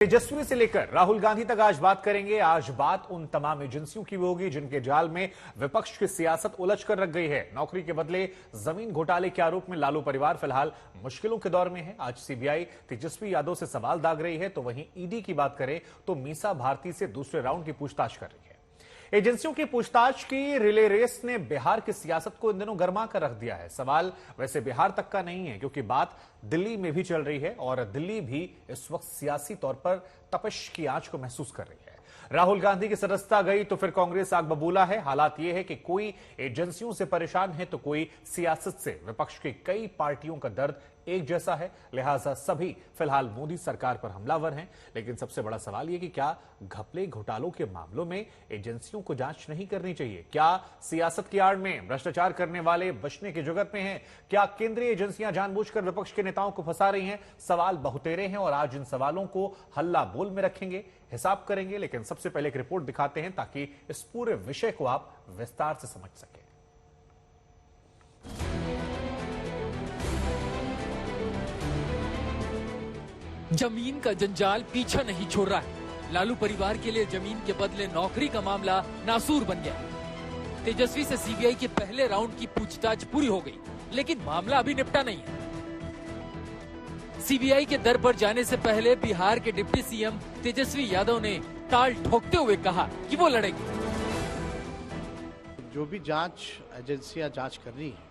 तेजस्वी से लेकर राहुल गांधी तक आज बात करेंगे। आज बात उन तमाम एजेंसियों की होगी जिनके जाल में विपक्ष की सियासत उलझ कर रख गई है। नौकरी के बदले जमीन घोटाले के आरोप में लालू परिवार फिलहाल मुश्किलों के दौर में है। आज सीबीआई तेजस्वी यादव से सवाल दाग रही है, तो वहीं ईडी की बात करें तो मीसा भारती से दूसरे राउंड की पूछताछ कर रही है। एजेंसियों की पूछताछ की रिले रेस ने बिहार की सियासत को इन दिनों गर्मा कर रख दिया है। सवाल वैसे बिहार तक का नहीं है, क्योंकि बात दिल्ली में भी चल रही है और दिल्ली भी इस वक्त सियासी तौर पर तपिश की आंच को महसूस कर रही है। राहुल गांधी की सदस्यता गई तो फिर कांग्रेस आग बबूला है। हालात यह है कि कोई एजेंसियों से परेशान है तो कोई सियासत से। विपक्ष की कई पार्टियों का दर्द एक जैसा है, लिहाजा सभी फिलहाल मोदी सरकार पर हमलावर हैं। लेकिन सबसे बड़ा सवाल यह कि क्या घपले घोटालों के मामलों में एजेंसियों को जांच नहीं करनी चाहिए? क्या सियासत की आड़ में भ्रष्टाचार करने वाले बचने की जुगत में हैं? क्या केंद्रीय एजेंसियां जानबूझकर विपक्ष के नेताओं को फंसा रही हैं? सवाल बहुतेरे हैं और आज इन सवालों को हल्ला बोल में रखेंगे, हिसाब करेंगे। लेकिन सबसे पहले एक रिपोर्ट दिखाते हैं ताकि इस पूरे विषय को आप विस्तार से समझ सकें। जमीन का जंजाल पीछा नहीं छोड़ रहा है। लालू परिवार के लिए जमीन के बदले नौकरी का मामला नासूर बन गया। तेजस्वी से सीबीआई के पहले राउंड की पूछताछ पूरी हो गई, लेकिन मामला अभी निपटा नहीं है। सीबीआई के दर पर जाने से पहले बिहार के डिप्टी सीएम तेजस्वी यादव ने ताल ठोकते हुए कहा कि वो लड़ेंगे। जो भी जांच एजेंसियां जांच कर रही हैं,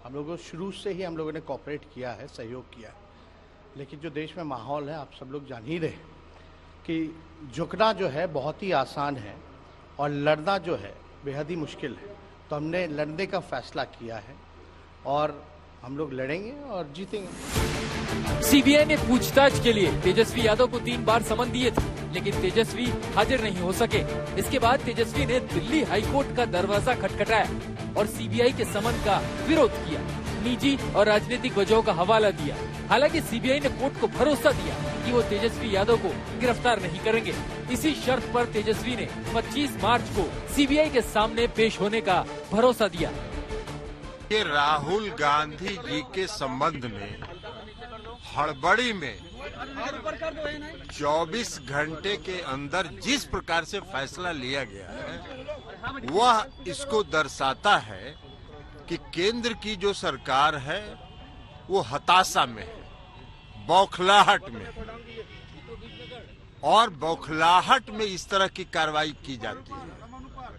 हम लोगों शुरू से ही हम लोगों ने कोऑपरेट किया है, सहयोग किया है। लेकिन जो देश में माहौल है, आप सब लोग जान ही रहे कि झुकना जो है बहुत ही आसान है और लड़ना जो है बेहद ही मुश्किल है। तो हमने लड़ने का फैसला किया है और हम लोग लड़ेंगे और जीतेंगे। सीबीआई ने पूछताछ के लिए तेजस्वी यादव को 3 बार समन दिए थे, लेकिन तेजस्वी हाजिर नहीं हो सके। इसके बाद तेजस्वी ने दिल्ली हाईकोर्ट का दरवाजा खटखटाया और सीबीआई के समन का विरोध किया, निजी और राजनीतिक वजहों का हवाला दिया। हालांकि सीबीआई ने कोर्ट को भरोसा दिया कि वो तेजस्वी यादव को गिरफ्तार नहीं करेंगे। इसी शर्त पर तेजस्वी ने 25 मार्च को सीबीआई के सामने पेश होने का भरोसा दिया। ये राहुल गांधी जी के संबंध में हड़बड़ी में 24 घंटे के अंदर जिस प्रकार से फैसला लिया गया है, वह इसको दर्शाता है कि केंद्र की जो सरकार है वो हताशा में है, बौखलाहट में है। और बौखलाहट में इस तरह की कार्रवाई की जाती है।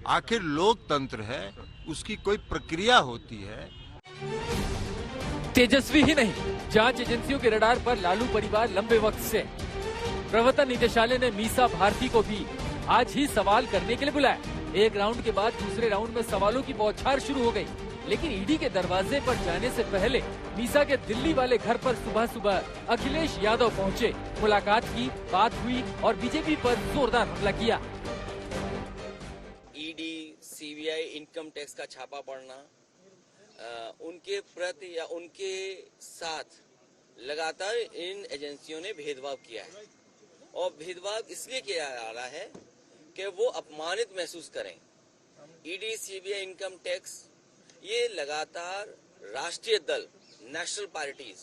आखिर लोकतंत्र है, उसकी कोई प्रक्रिया होती है। तेजस्वी ही नहीं, जांच एजेंसियों के रडार पर लालू परिवार लंबे वक्त से। प्रवर्तन निदेशालय ने मीसा भारती को भी आज ही सवाल करने के लिए बुलाया। एक राउंड के बाद दूसरे राउंड में सवालों की बौछार शुरू हो गई, लेकिन ईडी के दरवाजे पर जाने से पहले मीसा के दिल्ली वाले घर पर सुबह सुबह अखिलेश यादव पहुंचे, मुलाकात की, बात हुई और बीजेपी पर जोरदार हमला किया। ईडी, सीबीआई, इनकम टैक्स का छापा पड़ना, उनके प्रति या उनके साथ लगातार इन एजेंसियों ने भेदभाव किया है और भेदभाव इसलिए किया जा रहा है कि वो अपमानित महसूस करें। ईडी, सीबीआई, इनकम टैक्स ये लगातार राष्ट्रीय दल, नेशनल पार्टीज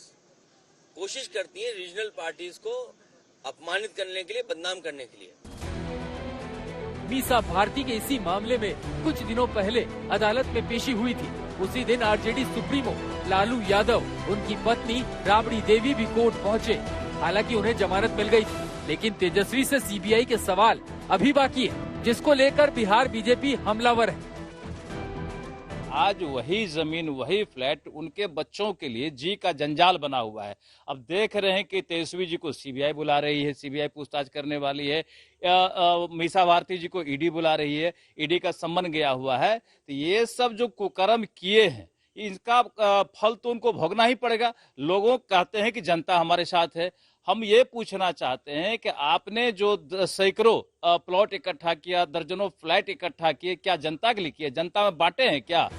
कोशिश करती हैं रीजनल पार्टीज को अपमानित करने के लिए, बदनाम करने के लिए। मीसा भारती के इसी मामले में कुछ दिनों पहले अदालत में पेशी हुई थी। उसी दिन आरजेडी सुप्रीमो लालू यादव, उनकी पत्नी राबड़ी देवी भी कोर्ट पहुंचे। हालांकि उन्हें जमानत मिल गई थी, लेकिन तेजस्वी से सीबीआई के सवाल अभी बाकी है, जिसको लेकर बिहार बीजेपी हमलावर है। आज वही जमीन, वही फ्लैट उनके बच्चों के लिए जी का जंजाल बना हुआ है। अब देख रहे हैं कि तेजस्वी जी को सीबीआई बुला रही है, सीबीआई पूछताछ करने वाली है, मीसा भारती जी को ईडी बुला रही है, ईडी का सम्मन गया हुआ है। तो ये सब जो कुकर्म किए हैं, इनका फल तो उनको भोगना ही पड़ेगा। लोगों कहते हैं कि जनता हमारे साथ है। हम ये पूछना चाहते हैं कि आपने जो सैकड़ों प्लॉट इकट्ठा किया, दर्जनों फ्लैट इकट्ठा किए, क्या जनता के लिए किए? जनता में बांटे हैं क्या?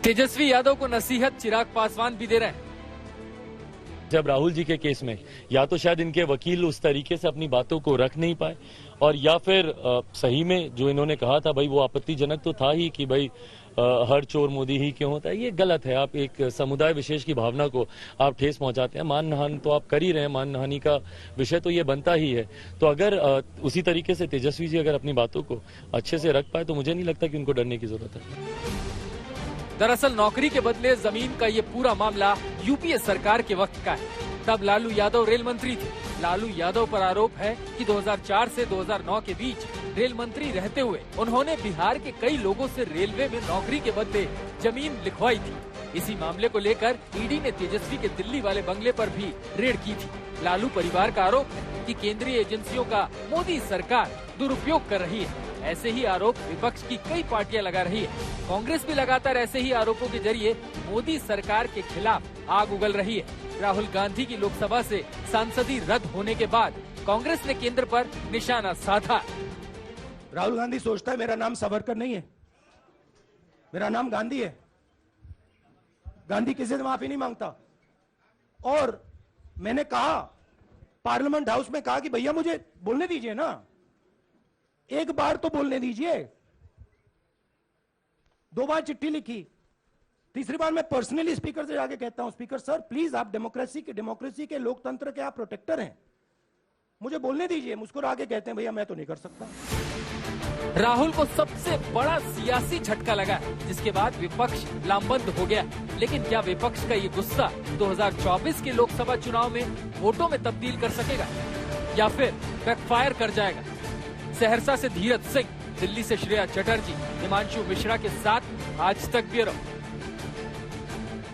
तेजस्वी यादव को नसीहत चिराग पासवान भी दे रहे हैं। जब राहुल जी के केस में या तो शायद इनके वकील उस तरीके से अपनी बातों को रख नहीं पाए, और या फिर सही में जो इन्होंने कहा था भाई वो आपत्तिजनक तो था ही कि भाई हर चोर मोदी ही क्यों होता है, ये गलत है। आप एक समुदाय विशेष की भावना को आप ठेस पहुंचाते हैं। मानहानि तो आप कर ही रहे हैं, मानहानि का विषय तो ये बनता ही है। तो अगर उसी तरीके से तेजस्वी जी अगर अपनी बातों को अच्छे से रख पाए तो मुझे नहीं लगता कि उनको डरने की जरूरत है। दरअसल नौकरी के बदले जमीन का ये पूरा मामला यूपीए सरकार के वक्त का है। तब लालू यादव रेल मंत्री थे। लालू यादव पर आरोप है कि 2004 से 2009 के बीच रेल मंत्री रहते हुए उन्होंने बिहार के कई लोगों से रेलवे में नौकरी के बदले जमीन लिखवाई थी। इसी मामले को लेकर ईडी ने तेजस्वी के दिल्ली वाले बंगले पर भी रेड की थी। लालू परिवार का आरोप है कि केंद्रीय एजेंसियों का मोदी सरकार दुरुपयोग कर रही है। ऐसे ही आरोप विपक्ष की कई पार्टियां लगा रही है। कांग्रेस भी लगातार ऐसे ही आरोपों के जरिए मोदी सरकार के खिलाफ आग उगल रही है। राहुल गांधी की लोकसभा से सांसदी रद्द होने के बाद कांग्रेस ने केंद्र पर निशाना साधा। राहुल गांधी सोचता है मेरा नाम सावरकर नहीं है, मेरा नाम गांधी है। गांधी किसी से माफी नहीं मांगता। और मैंने कहा पार्लियामेंट हाउस में कहा कि भैया मुझे बोलने दीजिए ना, एक बार तो बोलने दीजिए। 2 बार चिट्ठी लिखी, तीसरी बार मैं पर्सनली स्पीकर से जाके कहता हूं, स्पीकर सर प्लीज, आप डेमोक्रेसी के लोकतंत्र के आप प्रोटेक्टर हैं, मुझे बोलने दीजिए। मुझको आगे कहते हैं भैया मैं तो नहीं कर सकता। राहुल को सबसे बड़ा सियासी झटका लगा, जिसके बाद विपक्ष लामबंद हो गया। लेकिन क्या विपक्ष का ये गुस्सा 2024 के लोकसभा चुनाव में वोटों में तब्दील कर सकेगा या फिर बैकफायर कर जाएगा? सहरसा से धीरज सिंह, दिल्ली से श्रेया चटर्जी, हिमांशु मिश्रा के साथ आज तक ब्यूरो।